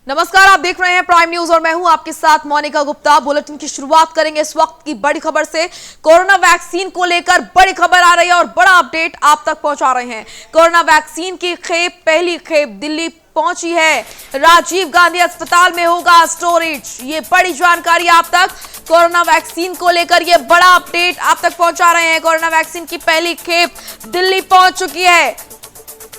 नमस्कार, आप देख रहे हैं प्राइम न्यूज और मैं हूं आपके साथ मोनिका गुप्ता। बुलेटिन की शुरुआत करेंगे इस वक्त की बड़ी खबर से। कोरोना वैक्सीन को लेकर बड़ी खबर आ रही है और बड़ा अपडेट आप तक पहुंचा रहे हैं। कोरोना वैक्सीन की पहली खेप दिल्ली पहुंची है। राजीव गांधी अस्पताल में होगा स्टोरेज। ये बड़ी जानकारी आप तक कोरोना वैक्सीन को लेकर ये बड़ा अपडेट आप तक पहुंचा रहे हैं। कोरोना वैक्सीन की पहली खेप दिल्ली पहुंच चुकी है।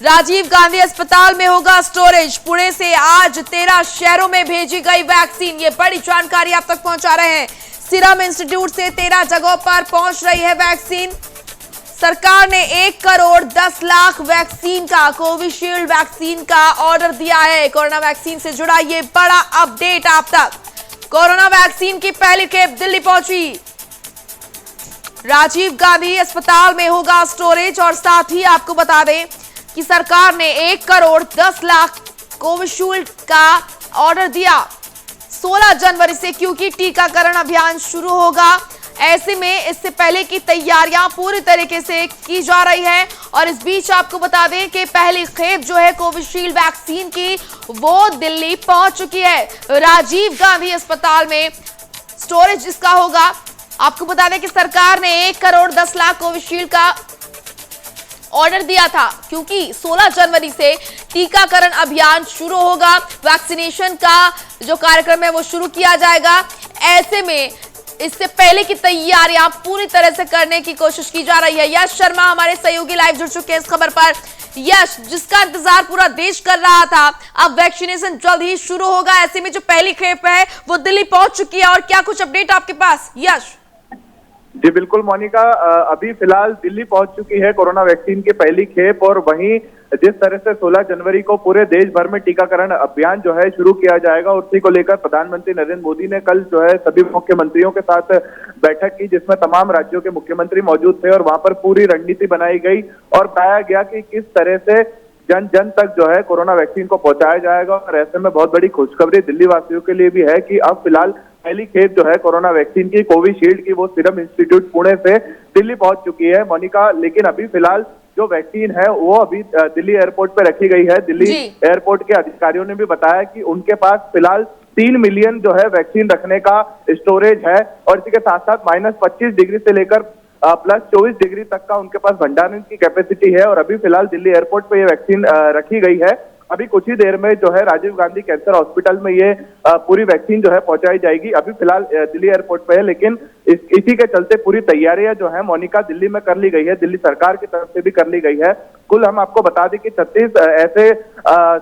राजीव गांधी अस्पताल में होगा स्टोरेज। पुणे से आज 13 शहरों में भेजी गई वैक्सीन। ये बड़ी जानकारी आप तक पहुंचा रहे हैं। सीरम इंस्टीट्यूट से 13 जगहों पर पहुंच रही है वैक्सीन। सरकार ने 1 करोड़ 10 लाख वैक्सीन का, कोविशील्ड वैक्सीन का ऑर्डर दिया है। कोरोना वैक्सीन से जुड़ा ये बड़ा अपडेट आप तक। कोरोना वैक्सीन की पहली खेप दिल्ली पहुंची। राजीव गांधी अस्पताल में होगा स्टोरेज और साथ ही आपको बता दें कि सरकार ने 1 करोड़ 10 लाख कोविशील्ड का ऑर्डर दिया 16 जनवरी से, क्योंकि टीकाकरण अभियान शुरू होगा। ऐसे में इससे पहले की तैयारियां पूरी तरीके से की जा रही है। और इस बीच आपको बता दें कि पहली खेप जो है कोविशील्ड वैक्सीन की वो दिल्ली पहुंच चुकी है। राजीव गांधी अस्पताल में स्टोरेज इसका होगा। आपको बता दें कि सरकार ने 1 करोड़ 10 लाख कोविशील्ड का ऑर्डर दिया था, क्योंकि 16 जनवरी से टीकाकरण अभियान शुरू होगा। वैक्सीनेशन का जो कार्यक्रम है वो शुरू किया जाएगा। ऐसे में इससे पहले की तैयारियां पूरी तरह से करने की कोशिश की जा रही है। यश शर्मा हमारे सहयोगी लाइव जुड़ चुके हैं इस खबर पर। यश, जिसका इंतजार पूरा देश कर रहा था, अब वैक्सीनेशन जल्द ही शुरू होगा। ऐसे में जो पहली खेप है वो दिल्ली पहुंच चुकी है और क्या कुछ अपडेट आपके पास? यश जी बिल्कुल मोनिका, अभी फिलहाल दिल्ली पहुंच चुकी है कोरोना वैक्सीन की पहली खेप। और वहीं जिस तरह से 16 जनवरी को पूरे देश भर में टीकाकरण अभियान जो है शुरू किया जाएगा, उसी को लेकर प्रधानमंत्री नरेंद्र मोदी ने कल जो है सभी मुख्यमंत्रियों के साथ बैठक की, जिसमें तमाम राज्यों के मुख्यमंत्री मौजूद थे और वहां पर पूरी रणनीति बनाई गई और बताया गया कि किस तरह से जन जन तक जो है कोरोना वैक्सीन को पहुंचाया जाएगा। और ऐसे में बहुत बड़ी खुशखबरी दिल्ली वासियों के लिए भी है कि अब फिलहाल पहली खेप जो है कोरोना वैक्सीन की कोविशील्ड की वो सीरम इंस्टीट्यूट पुणे से दिल्ली पहुंच चुकी है मोनिका। लेकिन अभी फिलहाल जो वैक्सीन है वो अभी दिल्ली एयरपोर्ट पे रखी गई है। दिल्ली एयरपोर्ट के अधिकारियों ने भी बताया कि उनके पास फिलहाल 3 मिलियन जो है वैक्सीन रखने का स्टोरेज है और इसी के साथ साथ -25 डिग्री से लेकर +24 डिग्री तक का उनके पास भंडारण की कैपेसिटी है। और अभी फिलहाल दिल्ली एयरपोर्ट पे ये वैक्सीन रखी गई है। अभी कुछ ही देर में जो है राजीव गांधी कैंसर हॉस्पिटल में ये पूरी वैक्सीन जो है पहुंचाई जाएगी। अभी फिलहाल दिल्ली एयरपोर्ट पे है, लेकिन इसी के चलते पूरी तैयारियां जो है मोनिका दिल्ली में कर ली गई है, दिल्ली सरकार की तरफ से भी कर ली गई है। कुल हम आपको बता दें कि 36 ऐसे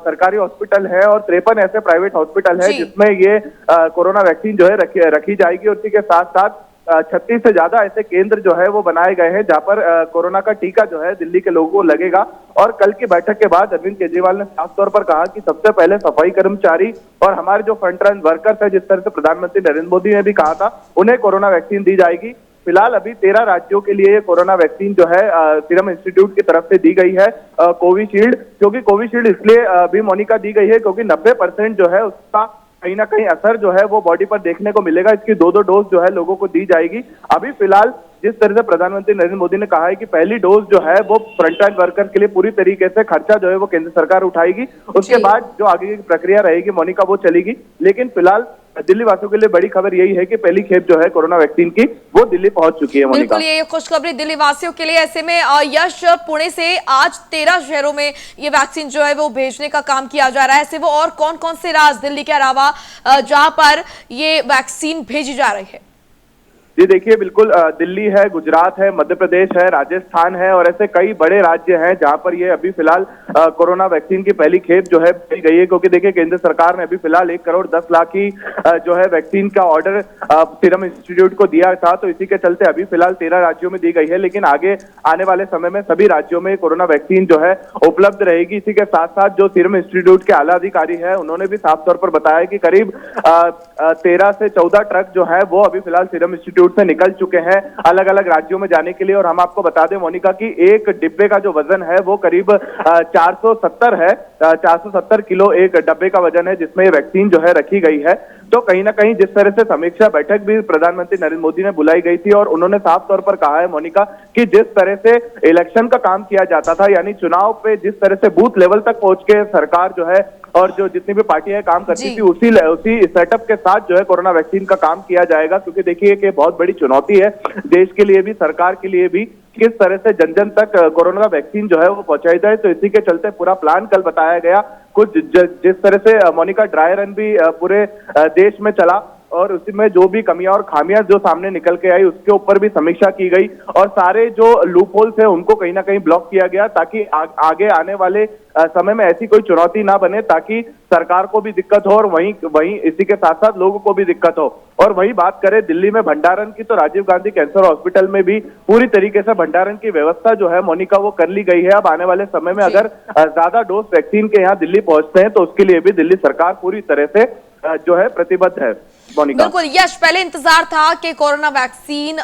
सरकारी हॉस्पिटल है और 53 ऐसे प्राइवेट हॉस्पिटल है जिसमें ये कोरोना वैक्सीन जो है रखी जाएगी। और इसी के साथ साथ 36 से ज्यादा ऐसे केंद्र जो है वो बनाए गए हैं जहां पर कोरोना का टीका जो है दिल्ली के लोगों को लगेगा। और कल की बैठक के बाद अरविंद केजरीवाल ने साफ तौर पर कहा कि सबसे पहले सफाई कर्मचारी और हमारे जो फ्रंट लाइन वर्कर्स है, जिस तरह से प्रधानमंत्री नरेंद्र मोदी ने भी कहा था, उन्हें कोरोना वैक्सीन दी जाएगी। फिलहाल अभी 13 राज्यों के लिए कोरोना वैक्सीन जो है सीरम इंस्टीट्यूट की तरफ से दी गई है कोविशील्ड। क्योंकि कोविशील्ड इसलिए भी मोनिका दी गई है क्योंकि 90% जो है उसका कहीं ना कहीं असर जो है वो बॉडी पर देखने को मिलेगा। इसकी 2 डोज जो है लोगों को दी जाएगी। अभी फिलहाल जिस तरह से प्रधानमंत्री नरेंद्र मोदी ने कहा है कि पहली डोज जो है वो फ्रंटलाइन वर्कर के लिए पूरी तरीके से खर्चा जो है वो केंद्र सरकार उठाएगी। उसके बाद जो आगे की प्रक्रिया रहेगी मोनिका वो चलेगी। लेकिन फिलहाल दिल्ली वासियों के लिए बड़ी खबर यही है कि पहली खेप जो है कोरोना वैक्सीन की वो दिल्ली पहुंच चुकी है मोनिका। बिल्कुल, ये खुशखबरी दिल्ली वासियों के लिए। ऐसे में यश, पुणे से आज 13 शहरों में ये वैक्सीन जो है वो भेजने का काम किया जा रहा है। ऐसे वो और कौन कौन से राज्य दिल्ली के अलावा जहां पर ये वैक्सीन भेजी जा रही है? जी देखिए, बिल्कुल दिल्ली है, गुजरात है, मध्य प्रदेश है, राजस्थान है और ऐसे कई बड़े राज्य हैं जहां पर ये अभी फिलहाल कोरोना वैक्सीन की पहली खेप जो है भेजी गई है। क्योंकि देखिए केंद्र सरकार ने अभी फिलहाल 1 करोड़ 10 लाख की जो है वैक्सीन का ऑर्डर सीरम इंस्टीट्यूट को दिया था, तो इसी के चलते अभी फिलहाल 13 राज्यों में दी गई है। लेकिन आगे आने वाले समय में सभी राज्यों में कोरोना वैक्सीन जो है उपलब्ध रहेगी। इसी के साथ साथ जो सीरम इंस्टीट्यूट के आला अधिकारी है उन्होंने भी साफ तौर पर बताया कि करीब 13 से 14 ट्रक जो है वो अभी फिलहाल सीरम इंस्टीट्यूट से निकल चुके हैं अलग अलग राज्यों में जाने के लिए। और हम आपको बता दें मोनिका कि एक डिब्बे का जो वजन है वो करीब 470 है, 470 किलो एक डब्बे का वजन है जिसमें ये वैक्सीन जो है रखी गई है। तो कहीं ना कहीं जिस तरह से समीक्षा बैठक भी प्रधानमंत्री नरेंद्र मोदी ने बुलाई गई थी और उन्होंने साफ तौर पर कहा है मोनिका कि जिस तरह से इलेक्शन का काम किया जाता था, यानी चुनाव पे जिस तरह से बूथ लेवल तक पहुंच के सरकार जो है और जो जितनी भी पार्टियां काम करती थी उसी सेटअप के साथ जो है कोरोना वैक्सीन का काम किया जाएगा। क्योंकि देखिए कि बहुत बड़ी चुनौती है देश के लिए भी, सरकार के लिए भी, किस तरह से जन जन तक कोरोना वैक्सीन जो है वो पहुंचाई जाए। तो इसी के चलते पूरा प्लान कल बताया गया। कुछ जिस तरह से मोनिका ड्राई रन भी पूरे देश में चला और उसमें जो भी कमियां और खामियां जो सामने निकल के आई उसके ऊपर भी समीक्षा की गई और सारे जो लूप होल्स है उनको कहीं ना कहीं ब्लॉक किया गया ताकि आगे आने वाले समय में ऐसी कोई चुनौती ना बने, ताकि सरकार को भी दिक्कत हो और वहीं इसी के साथ साथ लोगों को भी दिक्कत हो। और वही बात करें दिल्ली में भंडारण की, तो राजीव गांधी कैंसर हॉस्पिटल में भी पूरी तरीके से भंडारण की व्यवस्था जो है मोनिका वो कर ली गई है। अब आने वाले समय में अगर ज्यादा डोज वैक्सीन के यहाँ दिल्ली पहुंचते हैं तो उसके लिए भी दिल्ली सरकार पूरी तरह से जो है प्रतिबद्ध है। मोनिका बिल्कुल यश, पहले इंतजार था कि कोरोना वैक्सीन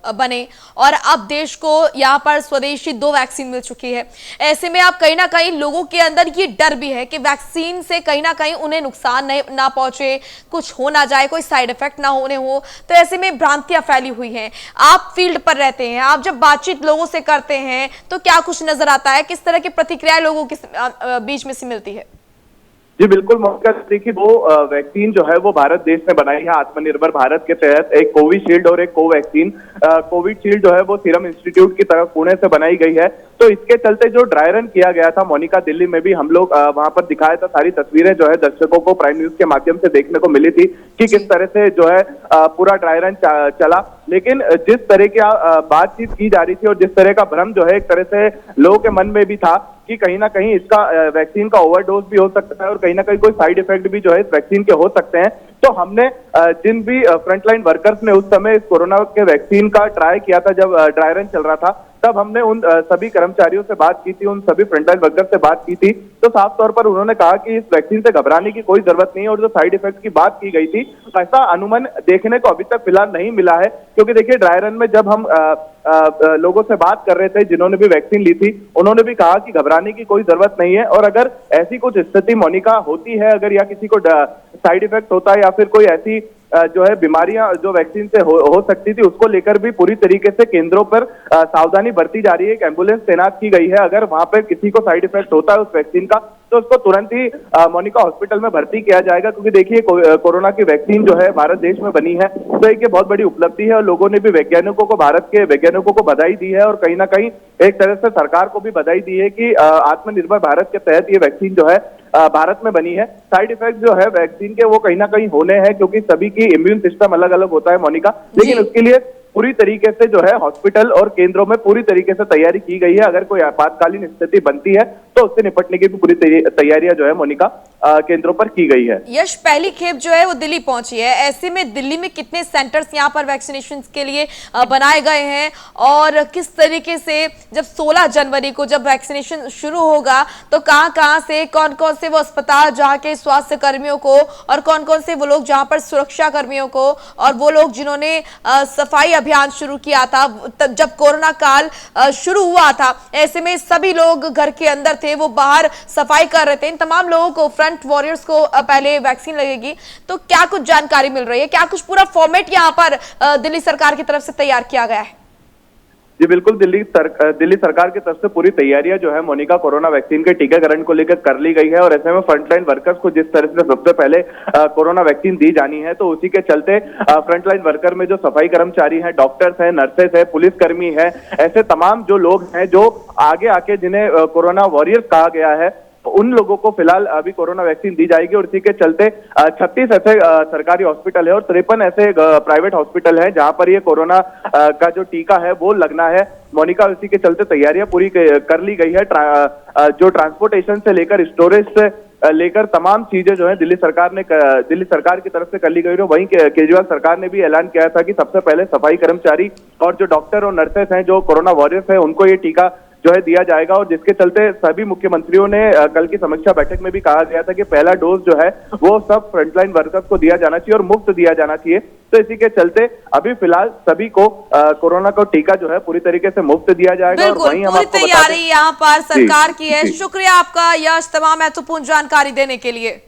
बने और अब देश को यहाँ पर स्वदेशी 2 वैक्सीन मिल चुकी है। ऐसे में आप कहीं ना कहीं लोगों के अंदर ये डर भी है कि वैक्सीन से कहीं ना कहीं उन्हें नुकसान ना पहुंचे, कुछ हो ना जाए, कोई साइड इफेक्ट ना होने हो। तो ऐसे में भ्रांतियां फैली हुई हैं। आप फील्ड पर रहते हैं, आप जब बातचीत लोगों से करते हैं तो क्या कुछ नजर आता है, किस तरह की प्रतिक्रियाएं लोगों के बीच में से मिलती है? जी बिल्कुल मौका, देखिए वो वैक्सीन जो है वो भारत देश ने बनाई है आत्मनिर्भर भारत के तहत। एक कोविशील्ड और एक कोवैक्सीन। कोविशील्ड जो है वो सीरम इंस्टीट्यूट की तरफ पुणे से बनाई गई है। तो इसके चलते जो ड्राई रन किया गया था मोनिका दिल्ली में भी, हम लोग वहां पर दिखाया था, सारी तस्वीरें जो है दर्शकों को प्राइम न्यूज के माध्यम से देखने को मिली थी कि किस तरह से जो है पूरा ड्राई रन चला। लेकिन जिस तरह की बातचीत की जा रही थी और जिस तरह का भ्रम जो है एक तरह से लोगों के मन में भी था कि कहीं ना कहीं इसका वैक्सीन का ओवरडोज भी हो सकता है और कहीं ना कहीं कोई साइड इफेक्ट भी जो है इस वैक्सीन के हो सकते हैं। तो हमने जिन भी फ्रंटलाइन वर्कर्स ने उस समय कोरोना के वैक्सीन का ट्राई किया था, जब ड्राई रन चल रहा था, तब हमने उन सभी कर्मचारियों से बात की थी, उन सभी फ्रंटलाइन वर्कर्स से बात की थी। तो साफ तौर पर उन्होंने कहा कि इस वैक्सीन से घबराने की कोई जरूरत नहीं है और जो साइड इफेक्ट की बात की गई थी ऐसा अनुमान देखने को अभी तक फिलहाल नहीं मिला है। क्योंकि देखिए ड्राई रन में जब हम लोगों से बात कर रहे थे जिन्होंने भी वैक्सीन ली थी, उन्होंने भी कहा कि घबराने की कोई जरूरत नहीं है और अगर ऐसी कुछ स्थिति मोनिका होती है, अगर या किसी को साइड इफेक्ट होता है या फिर कोई ऐसी जो है बीमारियां जो वैक्सीन से हो सकती थी, उसको लेकर भी पूरी तरीके से केंद्रों पर सावधानी बरती जा रही है। एक एम्बुलेंस तैनात की गई है, अगर वहां पर किसी को साइड इफेक्ट होता है उस वैक्सीन का तो उसको तुरंत ही मोनिका हॉस्पिटल में भर्ती किया जाएगा। क्योंकि देखिए कोरोना की वैक्सीन जो है भारत देश में बनी है, तो एक ये बहुत बड़ी उपलब्धि है और लोगों ने भी वैज्ञानिकों को, भारत के वैज्ञानिकों को बधाई दी है और कहीं ना कहीं एक तरह से सरकार को भी बधाई दी है कि आत्मनिर्भर भारत के तहत ये वैक्सीन जो है भारत में बनी है। साइड इफेक्ट जो है वैक्सीन के वो कहीं ना कहीं होने हैं क्योंकि सभी की इम्यून सिस्टम अलग अलग होता है मोनिका, लेकिन उसके लिए पूरी तरीके से जो है हॉस्पिटल और केंद्रों में पूरी तरीके से तैयारी की गई है। अगर कोई आपातकालीन स्थिति बनती है तो उससे निपटने की भी पूरी तैयारियां जो है मोनिका केंद्रों पर की गई है। यश, पहली खेप जो है वो दिल्ली पहुंची है। ऐसे में दिल्ली में कितने सेंटर्स यहाँ पर वैक्सीनेशन के लिए बनाए गए हैं और किस तरीके से जब 16 जनवरी को जब वैक्सीनेशन शुरू होगा तो कहां से कौन कौन से वो अस्पताल जहाँ के स्वास्थ्य कर्मियों को और कौन कौन से वो लोग जहाँ पर सुरक्षा कर्मियों को और वो लोग जिन्होंने सफाई अभियान शुरू किया था तब जब कोरोना काल शुरू हुआ था, ऐसे में सभी लोग घर के अंदर थे, वो बाहर सफाई कर रहे थे। इन तमाम लोगों को, फ्रंट वॉरियर्स को पहले वैक्सीन लगेगी, तो क्या कुछ जानकारी मिल रही है, क्या कुछ पूरा फॉर्मेट यहाँ पर दिल्ली सरकार की तरफ से तैयार किया गया है? जी बिल्कुल, दिल्ली सरकार की तरफ से पूरी तैयारियां जो है मोनिका कोरोना वैक्सीन के टीकाकरण को लेकर कर ली गई है और ऐसे में फ्रंटलाइन वर्कर्स को जिस तरह से सबसे पहले कोरोना वैक्सीन दी जानी है, तो उसी के चलते फ्रंटलाइन वर्कर में जो सफाई कर्मचारी हैं, डॉक्टर्स हैं, नर्सेस हैं, पुलिसकर्मी हैं, ऐसे तमाम जो लोग हैं जो आगे आके जिन्हें कोरोना वॉरियर्स कहा गया है, उन लोगों को फिलहाल अभी कोरोना वैक्सीन दी जाएगी। और इसी के चलते 36 ऐसे सरकारी हॉस्पिटल है और 53 ऐसे प्राइवेट हॉस्पिटल है जहां पर ये कोरोना का जो टीका है वो लगना है मोनिका। इसी के चलते तैयारियां पूरी कर ली गई है। जो ट्रांसपोर्टेशन से लेकर स्टोरेज से लेकर तमाम चीजें जो है दिल्ली सरकार की तरफ से कर ली गई है। वहीं केजरीवाल सरकार ने भी ऐलान किया था कि सबसे पहले सफाई कर्मचारी और जो डॉक्टर और नर्सेस हैं, जो कोरोना वॉरियर्स हैं, उनको ये टीका जो है दिया जाएगा। और जिसके चलते सभी मुख्यमंत्रियों ने कल की समीक्षा बैठक में भी कहा गया था कि पहला डोज जो है वो सब फ्रंटलाइन वर्कर्स को दिया जाना चाहिए और मुफ्त दिया जाना चाहिए। तो इसी के चलते अभी फिलहाल सभी को कोरोना का टीका जो है पूरी तरीके से मुफ्त दिया जाएगा। और वहीं हम आपको तैयारी यहाँ पर सरकार की है। शुक्रिया आपका यश, तमाम महत्वपूर्ण जानकारी देने के लिए।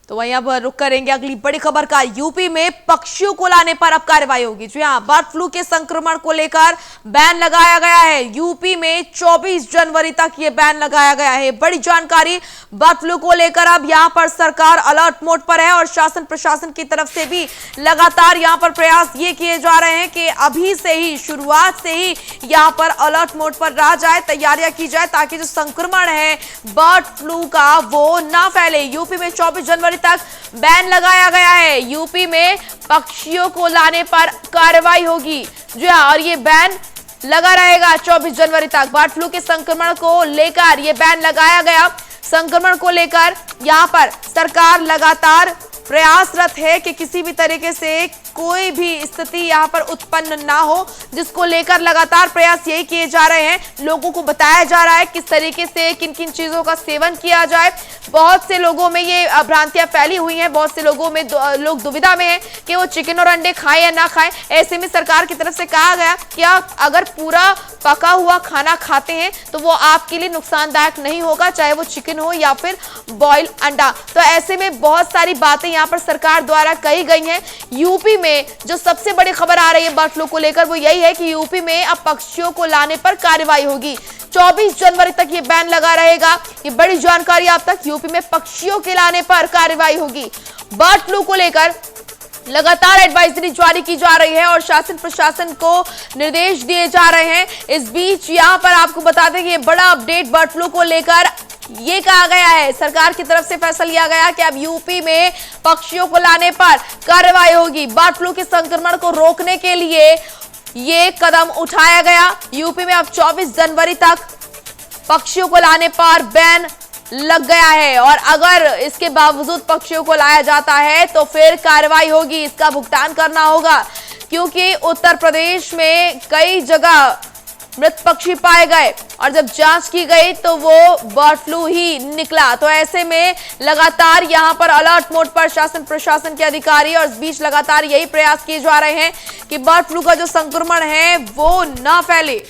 तो वहीं अब रुक करेंगे अगली बड़ी खबर का। यूपी में पक्षियों को लाने पर अब कार्रवाई होगी। जी हां, बर्ड फ्लू के संक्रमण को लेकर बैन लगाया गया है। यूपी में 24 जनवरी तक ये बैन लगाया गया है। बड़ी जानकारी बर्ड फ्लू को लेकर अब यहां पर सरकार अलर्ट मोड पर है और शासन प्रशासन की तरफ से भी लगातार यहां पर प्रयास ये किए जा रहे हैं कि अभी से ही, शुरुआत से ही यहां पर अलर्ट मोड पर रहा जाए, तैयारियां की जाए ताकि जो संक्रमण है बर्ड फ्लू का वो ना फैले। यूपी में 24 जनवरी तक बैन लगाया गया है। यूपी में पक्षियों को लाने पर कार्रवाई होगी। जी हां, और ये बैन लगा रहेगा 24 जनवरी तक। बर्ड फ्लू के संक्रमण को लेकर ये बैन लगाया गया। संक्रमण को लेकर यहां पर सरकार लगातार प्रयासरत है कि किसी भी तरीके से कोई भी स्थिति यहां पर उत्पन्न ना हो, जिसको लेकर लगातार प्रयास यही किए जा रहे हैं। लोगों को बताया जा रहा है किस तरीके से किन किन चीजों का सेवन किया जाए। बहुत से लोगों में ये भ्रांतियां फैली हुई हैं, बहुत से लोगों में लोग दुविधा में हैं कि वो चिकन और अंडे खाएं या ना खाएं। ऐसे में सरकार की तरफ से कहा गया कि आप अगर पूरा पका हुआ खाना खाते हैं तो वो आपके लिए नुकसानदायक नहीं होगा, चाहे वो चिकन हो या फिर बॉयल अंडा। तो ऐसे में बहुत सारी बातें यहाँ पर सरकार द्वारा कही गई हैं। यूपी में जो सबसे बड़ी खबर आ रही है बर्ड फ्लू को लेकर वो यही है कि यूपी में अब पक्षियों को लाने पर कार्रवाई होगी। 24 जनवरी तक ये बैन लगा रहेगा। ये बड़ी जानकारी आप तक। यूपी में पक्षियों के लाने पर कार्रवाई होगी। बर्ड फ्लू को लेकर लगातार एडवाइजरी जारी की जा रही है और शासन प्रशासन को निर्देश दिए जा रहे हैं। इस बीच यहां पर आपको बता दें कि ये बड़ा अपडेट बर्ड फ्लू को लेकर ये कहा गया है, सरकार की तरफ से फैसला लिया गया कि अब यूपी में पक्षियों को लाने पर कार्रवाई होगी। बर्ड फ्लू के संक्रमण को रोकने के लिए ये कदम उठाया गया। यूपी में अब 24 जनवरी तक पक्षियों को लाने पर बैन लग गया है और अगर इसके बावजूद पक्षियों को लाया जाता है तो फिर कार्रवाई होगी, इसका भुगतान करना होगा। क्योंकि उत्तर प्रदेश में कई जगह मृत पक्षी पाए गए और जब जांच की गई तो वो बर्ड फ्लू ही निकला। तो ऐसे में लगातार यहां पर अलर्ट मोड पर शासन प्रशासन के अधिकारी और इस बीच लगातार यही प्रयास किए जा रहे हैं कि बर्ड फ्लू का जो संक्रमण है वो ना फैले।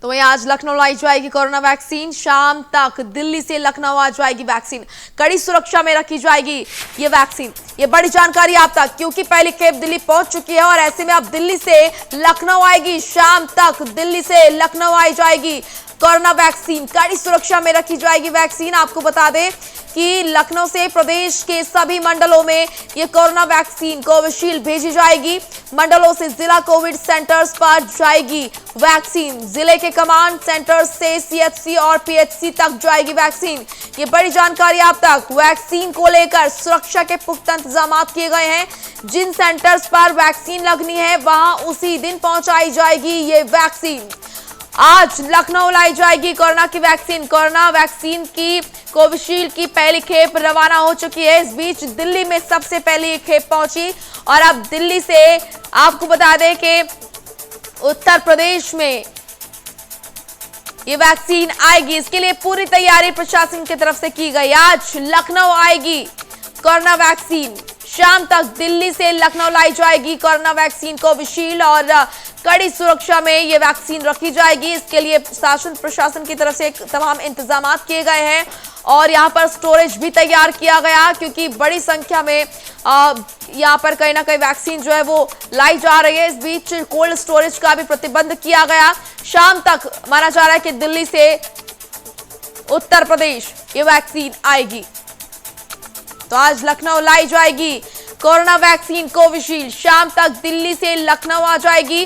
तो वहीं आज लखनऊ लाई जाएगी कोरोना वैक्सीन। शाम तक दिल्ली से लखनऊ आ जाएगी वैक्सीन। कड़ी सुरक्षा में रखी जाएगी ये वैक्सीन। ये बड़ी जानकारी आप तक, क्योंकि पहली खेप दिल्ली पहुंच चुकी है और ऐसे में अब दिल्ली से लखनऊ आएगी। शाम तक दिल्ली से लखनऊ आई जाएगी कोरोना वैक्सीन। कड़ी सुरक्षा में रखी जाएगी वैक्सीन। आपको बता दें कि लखनऊ से प्रदेश के सभी मंडलों में ये कोरोना वैक्सीन कोविशील्ड भेजी जाएगी। मंडलों से जिला कोविड सेंटर्स पर जाएगी वैक्सीन। जिले के कमांड सेंटर्स से सीएचसी और पीएचसी तक जाएगी वैक्सीन। ये बड़ी जानकारी आप तक। वैक्सीन को लेकर सुरक्षा के पुख्ता इंतजाम किए गए हैं। जिन सेंटर्स पर वैक्सीन लगनी है वहां उसी दिन पहुंचाई जाएगी ये वैक्सीन। आज लखनऊ लाई जाएगी कोरोना की वैक्सीन। कोरोना वैक्सीन की कोविशील्ड की पहली खेप रवाना हो चुकी है। इस बीच दिल्ली में सबसे पहली खेप पहुंची और अब दिल्ली से आपको बता दें कि उत्तर प्रदेश में ये वैक्सीन आएगी। इसके लिए पूरी तैयारी प्रशासन की तरफ से की गई। आज लखनऊ आएगी कोरोना वैक्सीन। शाम तक दिल्ली से लखनऊ लाई जाएगी कोरोना वैक्सीन कोविशील्ड और कड़ी सुरक्षा में ये वैक्सीन रखी जाएगी। इसके लिए शासन प्रशासन की तरफ से तमाम इंतजाम किए गए हैं और यहाँ पर स्टोरेज भी तैयार किया गया, क्योंकि बड़ी संख्या में यहाँ पर कहीं ना कहीं वैक्सीन जो है वो लाई जा रही है। इस बीच कोल्ड स्टोरेज का भी प्रतिबंध किया गया। शाम तक माना जा रहा है कि दिल्ली से उत्तर प्रदेश ये वैक्सीन आएगी। तो आज लखनऊ लाई जाएगी कोरोना वैक्सीन कोविशील्ड। शाम तक दिल्ली से लखनऊ आ जाएगी।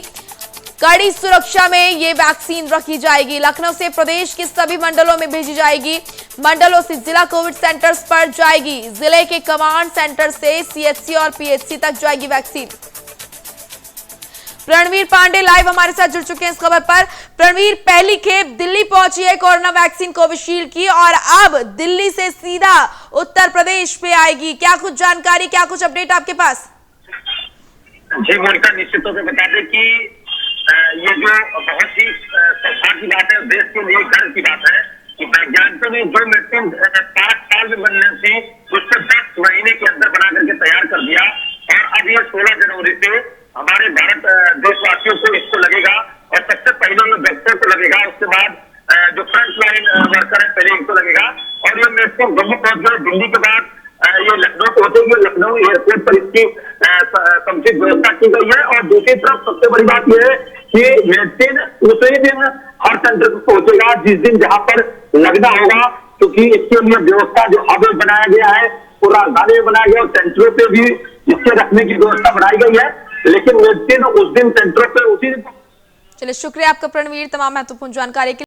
कड़ी सुरक्षा में ये वैक्सीन रखी जाएगी। लखनऊ से प्रदेश के सभी मंडलों में भेजी जाएगी। मंडलों से जिला कोविड सेंटर्स पर जाएगी। जिले के कमांड सेंटर से सीएचसी और पीएचसी तक जाएगी वैक्सीन। रणवीर पांडे लाइव हमारे साथ जुड़ चुके हैं इस खबर पर। रणवीर, पहली खेप दिल्ली पहुंची है कोरोना वैक्सीन कोविशील्ड की और अब दिल्ली से सीधा उत्तर प्रदेश पे आएगी। क्या कुछ जानकारी, क्या कुछ अपडेट आपके पास? जी मोनिका, निश्चित तौर पर बता दें कि ये जो बहुत ही सौभाग्य की बात है, देश के लिए गर्व की बात है कि वैज्ञानिकों ने जो मेडिसिन 5 साल में बनने थी उससे 10 महीने के अंदर बना करके तैयार कर दिया और अब ये 16 जनवरी से हमारे भारत देशवासियों को इसको लगेगा और सबसे पहले ये डॉक्टर को लगेगा, उसके बाद जो फ्रंट लाइन वर्कर है पहले इनको लगेगा, और ये मेडिसिन दिल्ली पहुंच गए। दिल्ली के बाद ये लखनऊ पहुंचेगी, लखनऊ एयरपोर्ट पर इसकी समुचित व्यवस्था की गई है। और दूसरी तरफ सबसे बड़ी बात यह है कि मेडिसिन उसी दिन हर सेंटर पर पहुंचेगा जिस दिन जहां पर लगना होगा, क्योंकि इसके लिए व्यवस्था जो हब बनाया गया है वो राजधानी में बनाया गया, और सेंटरों पे भी इसके रखने की व्यवस्था बनाई गई है। लेकिन मेडिसिन उस दिन सेंटरों पे उसी दिन। चलिए, शुक्रिया आपका प्रणवीर, तमाम महत्वपूर्ण जानकारी के लिए।